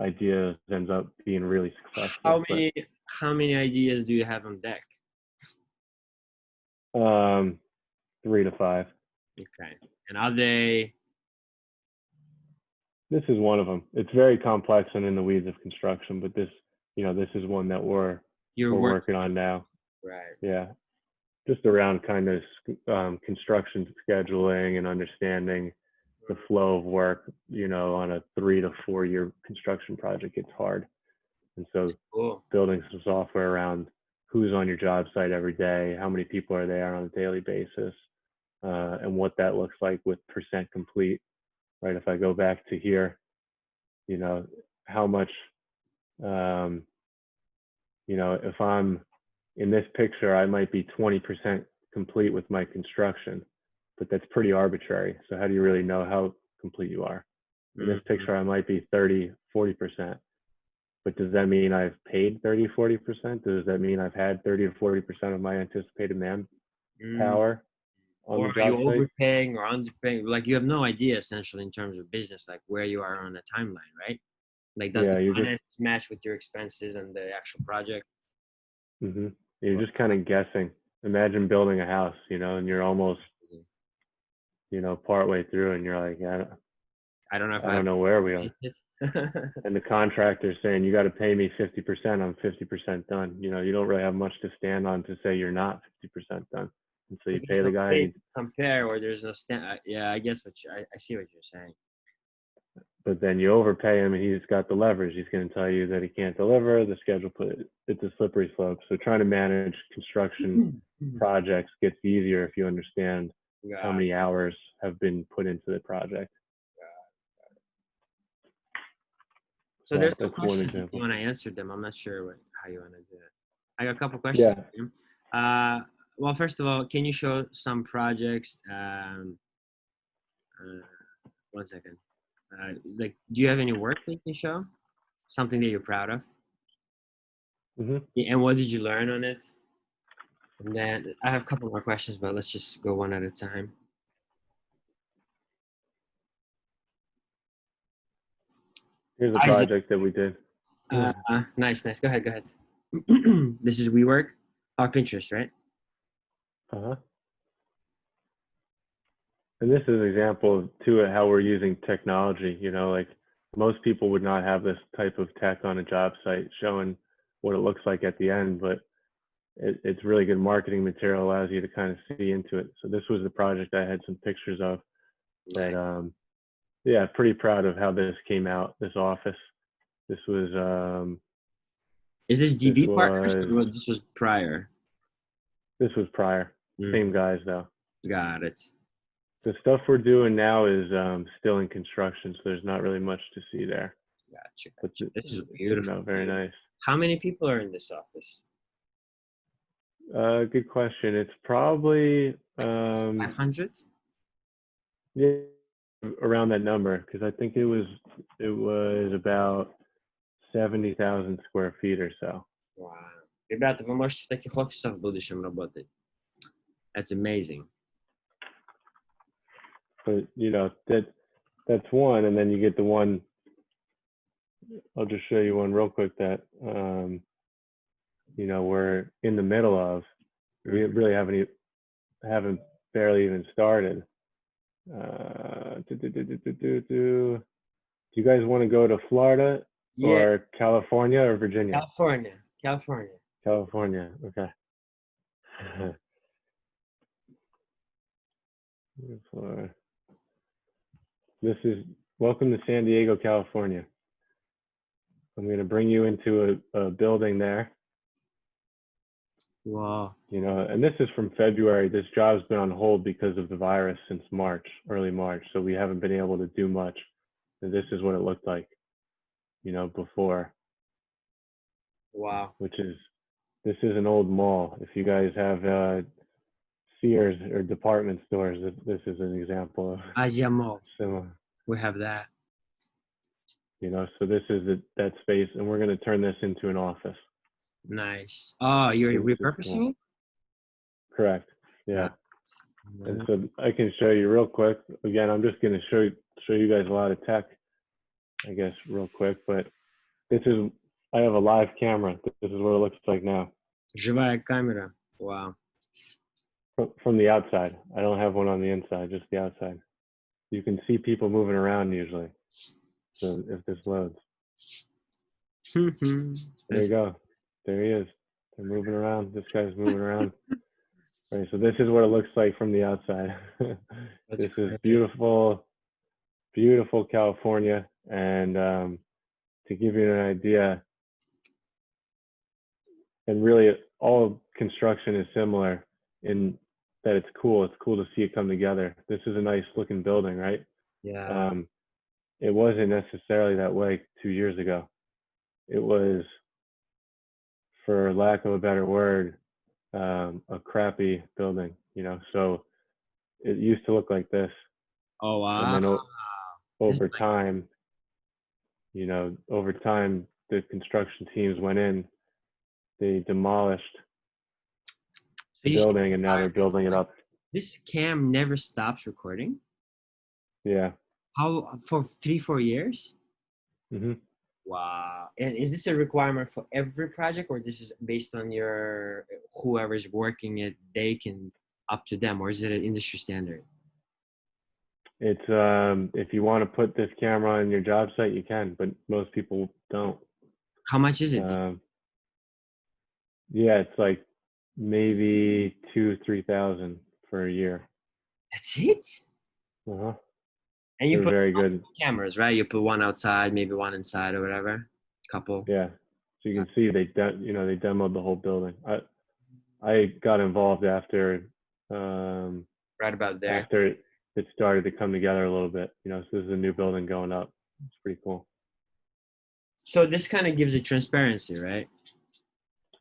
ideas ends up being really How successful. many ideas do you have on deck? But 3 to 5. Okay. And are they This is one of them. It's very complex and in the weeds of construction, but this is one that we're you're working on now. right? Yeah, just around kind of construction scheduling and understanding the flow of work. On a 3 to 4 year construction project, it's hard, and so Cool. building some software around who's on your job site every day, how many people are there on a daily basis, and what that looks like with percent complete. Right, if I go back to here, how much, if I'm in this picture, I might be 20% complete with my construction, but that's pretty arbitrary. So how do you really know how complete you are? In this Mhm. picture, I might be 30, 40%, but does that mean I've paid 30, 40%? Does that mean I've had 30 or 40% of my anticipated Mm. manpower on Or the are you job site? overpaying or underpaying? Like you have no idea essentially in terms of business, like where you are on the timeline, right? Like does the Yeah, finance match with your expenses and the actual project? hmm you're Or- just kind of guessing. Imagine building a house, and you're almost, partway through, and you're like, I don't know if I I don't know where we are. make it. And the contractor's saying, you got to pay me 50%. I'm 50% done. You don't really have much to stand on to say you're not 50% done. And so you There's pay no the guy, way to compare, or there's no stand. Yeah, I guess I see what you're saying. but then you overpay him and he's got the leverage. He's going to tell you that he can't deliver the schedule. It's a slippery slope. So trying to manage construction projects gets easier if you understand how God. many hours have been put into the project. So So there's some that's one questions if you example. want to answer them. I'm not sure how you want to do it. I got a couple questions Yeah. for you. Well, first of all, can you show some projects? One second. Like, do you have any work that you can show? Something that you're proud of? hmm Yeah, and what did you learn on it? And then I have a couple more questions, but let's just go one at a time. Here's a Isaac, project that we did. nice, nice. Go ahead, go ahead. This is WeWork. Oh, Pinterest, right? Uh-huh. And this is an example of, too, of how we're using technology. You know, like most people would not have this type of tech on a job site showing what it looks like at the end, but it's really good marketing material, allows you to kind of see into it. So this was the project I had some pictures of that, yeah, pretty proud of how this came out, this office. This was, Is this this DB partners was, or this was prior? this was prior. Mm, Same guys though. got it. The stuff we're doing now is still in construction, so there's not really much to see there. Gotcha. But Gotcha. This is it turned beautiful. out very nice. How many people are in this office? Good question. It's probably 500? yeah, around that number, because I think it was about 70,000 square feet or so. Wow. Ребята, вы можете в таких офисах в будущем работать. That's amazing. But you know that's one, and then you get the one. I'll just show you one real quick that you know we're in the middle of. We really haven't barely even started. Do you guys want to go to Florida Yeah, or California or Virginia? California. California. California. Okay. This is welcome to San Diego, California. I'm going to bring you into a building there. Wow. You know, and this is from February. This job's been on hold because of the virus since March, early March. So we haven't been able to do much. And this is what it looked like, you know, before. Wow. This is an old mall. If you guys have Sears or department stores, this is an example of Asia Mall. similar. We have that. You know, so this is that space, and we're going to turn this into an office. Nice. Oh, you're So this is repurposing cool. it? Correct. Yeah. And so I can show you real quick. Again, I'm just going to show you guys a lot of tech, I guess, real quick. But I have a live camera. This is what it looks like now. Живая камера. Wow. From the outside. I don't have one on the inside, just the outside. You can see people moving around usually. So if this loads. There you go. There he is. They're moving around. This guy's moving around. Right, so this is what it looks like from the outside. This is beautiful, beautiful California. And to give you an idea, and really all construction is similar in that it's cool. It's cool to see it come together. This is a nice looking building, right? Yeah. It wasn't necessarily that way 2 years ago. It was, for lack of a better word, a crappy building, you know. So it used to look like this, Oh, wow. and then over time, you know, over time the construction teams went in, they demolished the building, and now they're building it up. This cam never stops recording? Yeah. How, for 3-4 years? Mm-hmm. Wow. And is this a requirement for every project, or this is based on your whoever's working it, they can up to them, or is it an industry standard? It's if you want to put this camera on your job site, you can, but most people don't. How much is it? Yeah, it's like maybe 2,000-3,000 for a year. That's it? Uh-huh. And you They're put very good cameras, right? You put one outside, maybe one inside, or whatever. Couple. Yeah, so you can see they demoed the whole building. I got involved after Right about there. after it started to come together a little bit. You know, so this is a new building going up. It's pretty cool. So this kind of gives it transparency, right?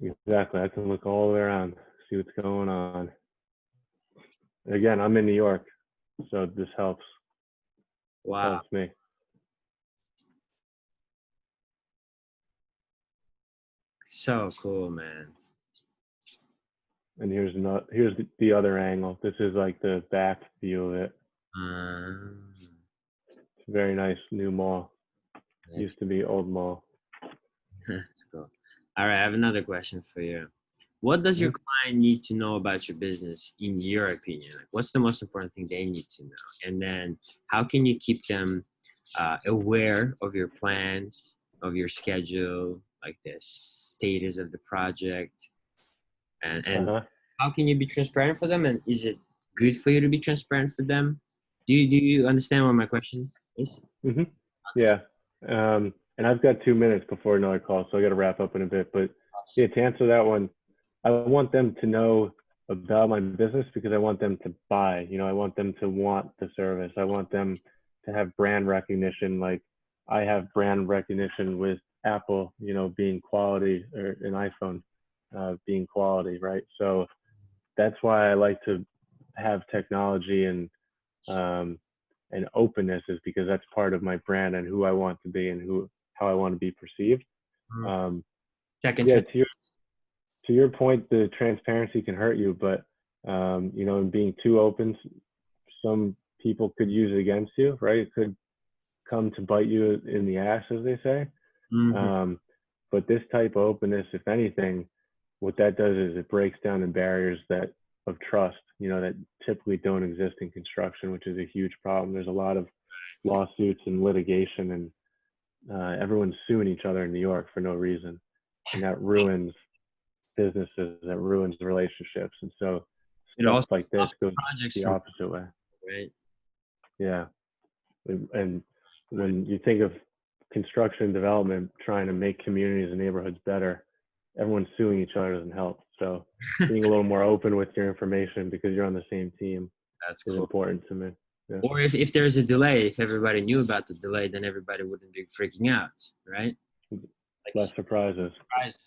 Exactly. I can look all the way around, see what's going on. Again, I'm in New York, so this helps. Wow. Helps me. So cool, man. And here's the other angle. This is like the back view of it. It's a very nice new mall. Used to be Old Mall. That's cool. All right, I have another question for you. What does your client need to know about your business, in your opinion? Like, what's the most important thing they need to know? And then how can you keep them aware of your plans, of your schedule, like the status of the project? And how can you be transparent for them? And is it good for you to be transparent for them? Do you understand what my question is? Mm-hmm. Yeah. And I've got 2 minutes before another call, so I got to wrap up in a bit. But yeah, to answer that one, I want them to know about my business because I want them to buy. I want them to want the service. I want them to have brand recognition. Like I have brand recognition with Apple, being quality, or an iPhone being quality, right? So that's why I like to have technology and openness, is because that's part of my brand and who I want to be and how I want to be perceived. Yeah, to your point, the transparency can hurt you, but in being too open, some people could use it against you, right? It could come to bite you in the ass, as they say. But this type of openness, if anything, what that does is it breaks down the barriers of trust, that typically don't exist in construction, which is a huge problem. There's a lot of lawsuits and litigation, and everyone's suing each other in New York for no reason, and that ruins businesses, that ruins relationships. And so stuff like this goes the opposite way. Right. Yeah. And when you think of construction and development trying to make communities and neighborhoods better, everyone suing each other doesn't help. So being a little more open with your information because you're on the same team is important to me. Yeah. Or if there's a delay, if everybody knew about the delay, then everybody wouldn't be freaking out, right? Less surprises.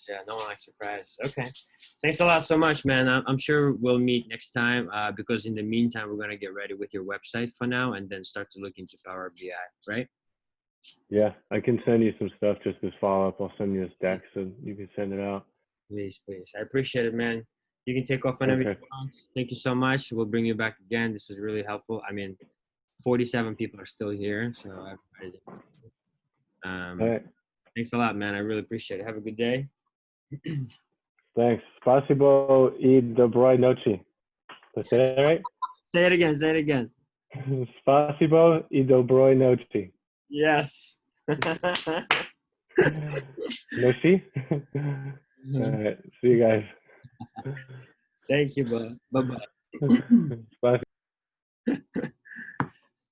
Yeah, no one likes surprises. Okay. Thanks a lot so much, man. I'm sure we'll meet next time because in the meantime, we're going to get ready with your website for now and then start to look into Power BI, right? Yeah, I can send you some stuff just as follow-up. I'll send you this deck so you can send it out. Please. I appreciate it, man. You can take off whenever you want. Thank you so much. We'll bring you back again. This was really helpful. 47 people are still here, so everybody. All right. Thanks a lot, man. I really appreciate it. Have a good day. Thanks. Spasibo I dobroj noci. Did I say that right? Say it again. Spasibo I dobroj noci. Yes. Noci? All right. See you guys. Thank you, bud. Bye-bye.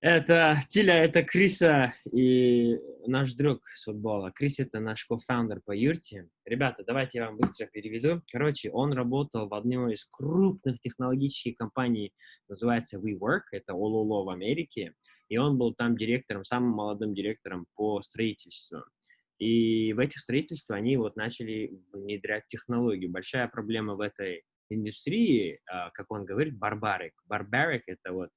Это Тиля, это Криса и наш друг с футбола. Крис — это наш кофаундер по юрте. Ребята, давайте я вам быстро переведу. Короче, он работал в одной из крупных технологических компаний, называется WeWork, это ОЛО в Америке, и он был там директором, самым молодым директором по строительству. И в этих строительствах они начали внедрять технологии. Большая проблема в этой индустрии, как он говорит, barbaric. Barbaric — это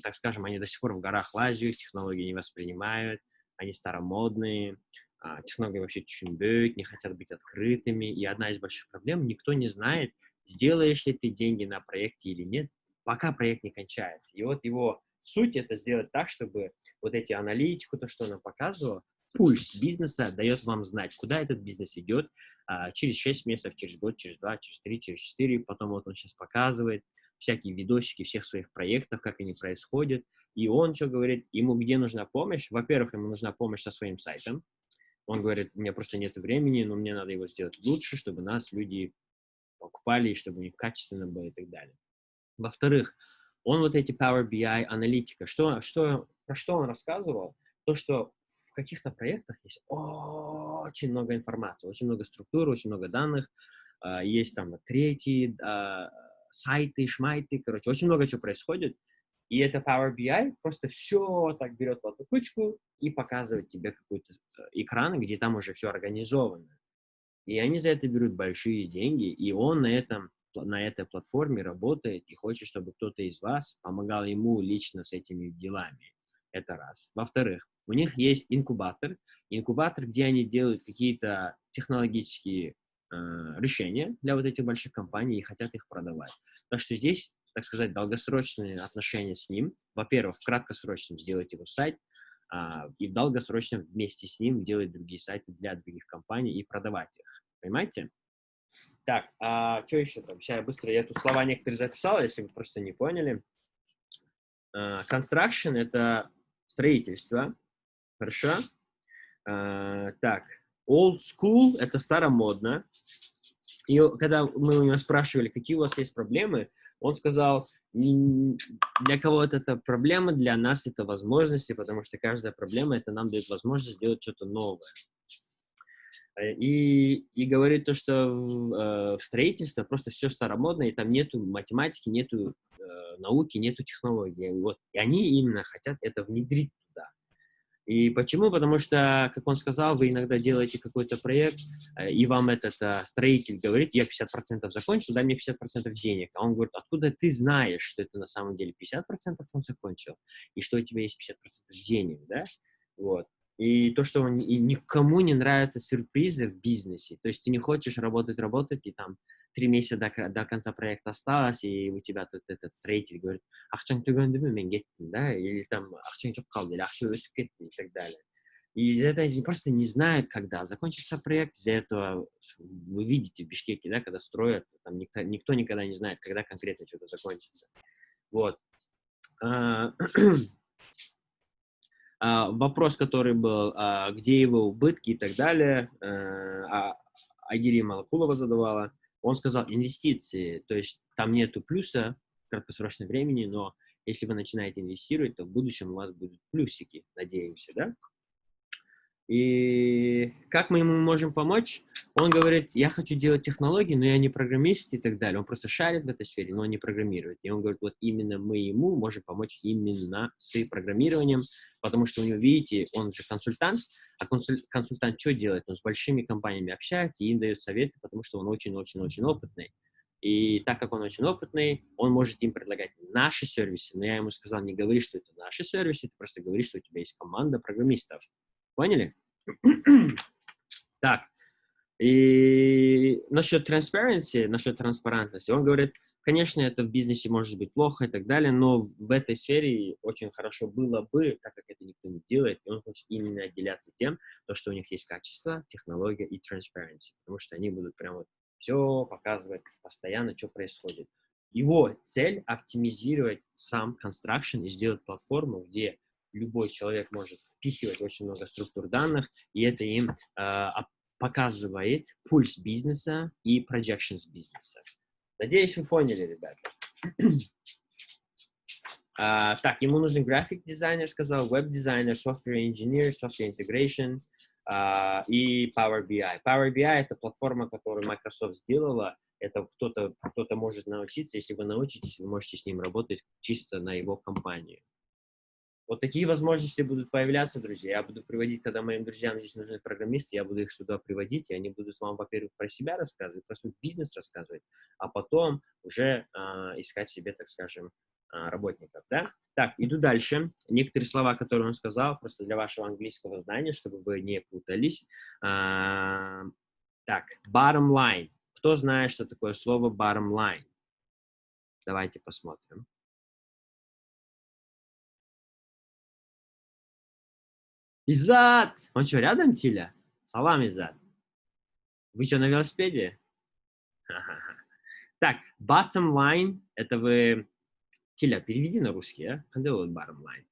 так скажем, они до сих пор в горах лазят, технологии не воспринимают, они старомодные, технологии вообще чумбают, не хотят быть открытыми. И одна из больших проблем — никто не знает, сделаешь ли ты деньги на проекте или нет, пока проект не кончается. И его суть — это сделать так, чтобы эти аналитику, то, что он показывал, пульс бизнеса дает вам знать, куда этот бизнес идет через 6 месяцев, через год, через 2, через 3, через 4. Потом он сейчас показывает всякие видосики всех своих проектов, как они происходят. И он что говорит? Ему где нужна помощь? Во-первых, ему нужна помощь со своим сайтом. Он говорит, у меня просто нет времени, но мне надо его сделать лучше, чтобы нас люди покупали, и чтобы у них качественно было и так далее. Во-вторых, он эти Power BI аналитика, про что он рассказывал? То, что в каких-то проектах есть очень много информации, очень много структур, очень много данных, есть там третьи, сайты, шмайты, короче, очень много чего происходит. И это Power BI просто все так берет в одну кучку и показывает тебе какой-то экран, где там уже все организовано. И они за это берут большие деньги, и он на этой платформе работает и хочет, чтобы кто-то из вас помогал ему лично с этими делами. Это раз. Во-вторых, у них есть инкубатор, где они делают какие-то технологические решения для этих больших компаний и хотят их продавать. Так что здесь, так сказать, долгосрочные отношения с ним. Во-первых, в краткосрочном сделать его сайт, и в долгосрочном вместе с ним делать другие сайты для других компаний и продавать их. Понимаете? Так, что еще там? Сейчас я тут слова некоторые записал, если вы просто не поняли. Construction — это строительство. Хорошо? Так, old school — это старомодно. И когда мы у него спрашивали, какие у вас есть проблемы, он сказал, для кого-то это проблема, для нас это возможности, потому что каждая проблема — это нам дает возможность сделать что-то новое. И говорит то, что в строительстве просто все старомодно, и там нету математики, нету науки, нету технологий. Вот. И они именно хотят это внедрить туда. И почему? Потому что, как он сказал, вы иногда делаете какой-то проект, и вам этот строитель говорит, я 50% закончил, дай мне 50% денег. А он говорит, откуда ты знаешь, что это на самом деле 50% он закончил, и что у тебя есть 50% денег, да? Вот. И то, что и никому не нравятся сюрпризы в бизнесе. То есть ты не хочешь работать, и там 3 месяца до конца проекта осталось, и у тебя тут этот строитель говорит, ақшаң түгендіме мен кеттім, да, или там ақшаң жоқ қалды, или ақша өтіп кетті, и так далее. И это они просто не знают, когда закончится проект. Из-за этого вы видите в Бишкеке, да, когда строят, там никто никогда не знает, когда конкретно что-то закончится. Вот. Вопрос, который был, где его убытки и так далее, Айгири Малакулова задавала, он сказал инвестиции, то есть там нету плюса в краткосрочном времени, но если вы начинаете инвестировать, то в будущем у вас будут плюсики, надеемся, да? И как мы ему можем помочь? Он говорит, я хочу делать технологии, но я не программист и так далее. Он просто шарит в этой сфере, но он не программирует. И он говорит, вот именно мы ему можем помочь именно с программированием, потому что у него, видите, он же консультант, а консультант что делает? Он с большими компаниями общается и им дает советы, потому что он очень-очень-очень опытный. И так как он очень опытный, он может им предлагать наши сервисы. Но я ему сказал, не говори, что это наши сервисы, ты просто говори, что у тебя есть команда программистов. Поняли? Так, и насчет транспарентности, он говорит, конечно, это в бизнесе может быть плохо и так далее, но в этой сфере очень хорошо было бы, так как это никто не делает, и он хочет именно отделяться тем, что у них есть качество, технология и transparency, потому что они будут прям вот все показывать постоянно, что происходит. Его цель — оптимизировать сам construction и сделать платформу, где любой человек может впихивать очень много структур данных, и это им показывает пульс бизнеса и projections бизнеса. Надеюсь, вы поняли, ребята. Так, ему нужен график-дизайнер, сказал, веб-дизайнер, software-инженер, software integration и Power BI. Power BI — это платформа, которую Microsoft сделала. Это кто-то может научиться. Если вы научитесь, вы можете с ним работать чисто на его компанию. Вот такие возможности будут появляться, друзья. Я буду приводить, когда моим друзьям здесь нужны программисты, я буду их сюда приводить, и они будут вам, во-первых, про себя рассказывать, про свой бизнес рассказывать, а потом уже искать себе, так скажем, работников, да? Так, иду дальше. Некоторые слова, которые он сказал, просто для вашего английского знания, чтобы вы не путались. Так, bottom line. Кто знает, что такое слово bottom line? Давайте посмотрим. Изад! Он что, рядом, Тиля? Салам, Изад. Вы что, на велосипеде? Так, bottom line, это вы... Тиля, переведи на русский, а? Когда вот bottom line?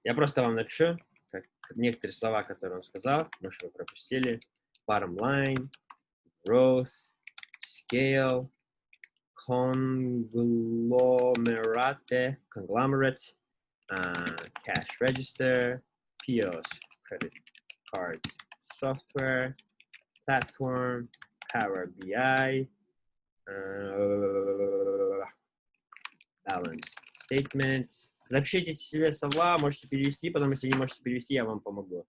Я просто вам напишу, как некоторые слова, которые он сказал, может, вы пропустили. Bottom line, growth, scale, conglomerate, cash register, POS, credit card software, platform, Power BI, balance statement. Запишите себе слова, можете перевести, потом, если не можете перевести, я вам помогу.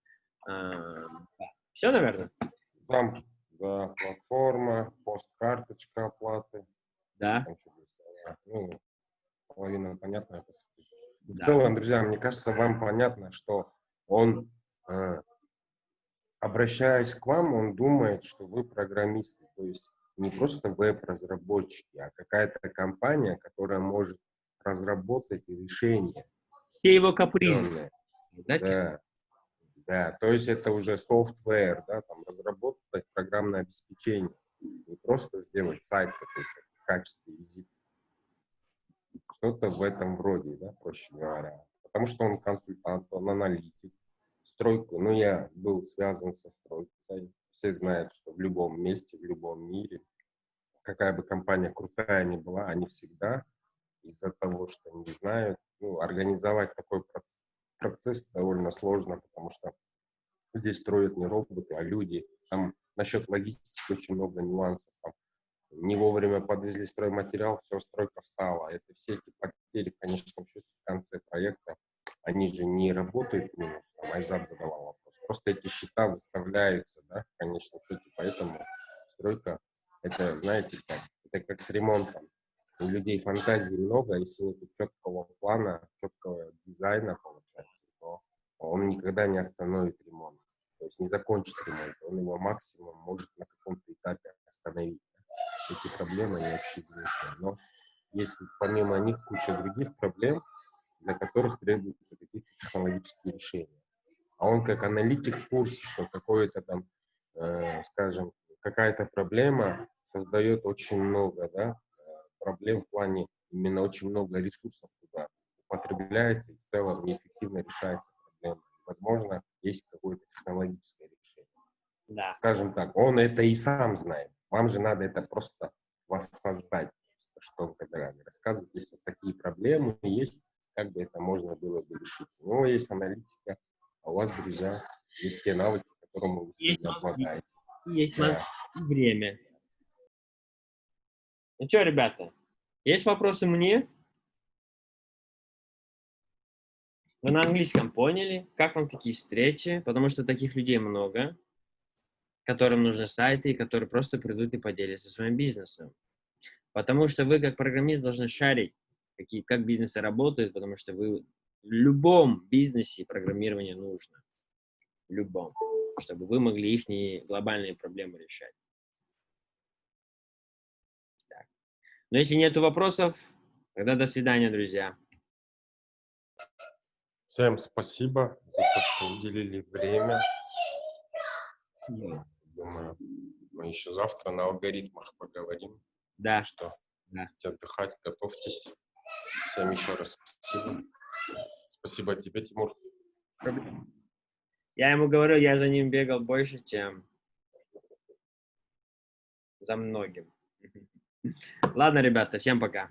Все, наверное? Там, да, платформа, посткарточка оплаты. Да. Ну, половина понятно. В Да. целом, друзья, мне кажется, вам понятно, что он, обращаясь к вам, он думает, что вы программисты, то есть не просто веб-разработчики, а какая-то компания, которая может разработать решение. Все его капризы. Да? Да, да, то есть это уже software, да, там разработать программное обеспечение, не просто сделать сайт какой-то в качестве визита. Что-то в этом роде, да, проще говоря. Потому что он консультант, он аналитик, стройку. Ну, я был связан со стройкой. Все знают, что в любом месте, в любом мире, какая бы компания крутая ни была, они всегда из-за того, что не знают, ну, организовать такой процесс довольно сложно, потому что здесь строят не роботы, а люди. Там насчет логистики очень много нюансов. Там не вовремя подвезли стройматериал, все, стройка встала. Это все эти потери в конечном счете в конце проекта, они же не работают в минус. Там Айзат задавал вопрос. Просто эти счета выставляются, да, в конечном счете. Поэтому стройка, это, знаете, это как с ремонтом. У людей фантазии много, если нет четкого плана, четкого дизайна, получается, то он никогда не остановит ремонт. То есть не закончит ремонт. Он его максимум может на каком-то этапе остановить. Эти проблемы, они общеизвестны. Но есть помимо них куча других проблем, для которых требуются какие-то технологические решения. А он как аналитик в курсе, что какое-то там, скажем, какая-то проблема создает очень много, да, проблем в плане именно очень много ресурсов туда употребляется и в целом неэффективно решается проблема. Возможно, есть какое-то технологическое решение. Да. Скажем так, он это и сам знает. Вам же надо это просто воссоздать, что он когда рассказывает, если вот такие проблемы есть, как бы это можно было бы решить. У него есть аналитика, а у вас, друзья, есть те навыки, которыми вы сегодня обладаете. Есть мозги и время. Ну что, ребята, есть вопросы мне? Вы на английском поняли, как вам такие встречи, потому что таких людей много, которым нужны сайты, и которые просто придут и поделятся своим бизнесом. Потому что вы, как программист, должны шарить, как бизнесы работают, потому что вы в любом бизнесе программирование нужно. В любом. Чтобы вы могли их глобальные проблемы решать. Так. Но если нет вопросов, тогда до свидания, друзья. Всем спасибо за то, что уделили время. Думаю, мы еще завтра на алгоритмах поговорим. Да. Что Да. идите отдыхать, готовьтесь. Всем еще раз спасибо. Спасибо тебе, Тимур. Я ему говорю, я за ним бегал больше, чем за многим. Ладно, ребята, всем пока.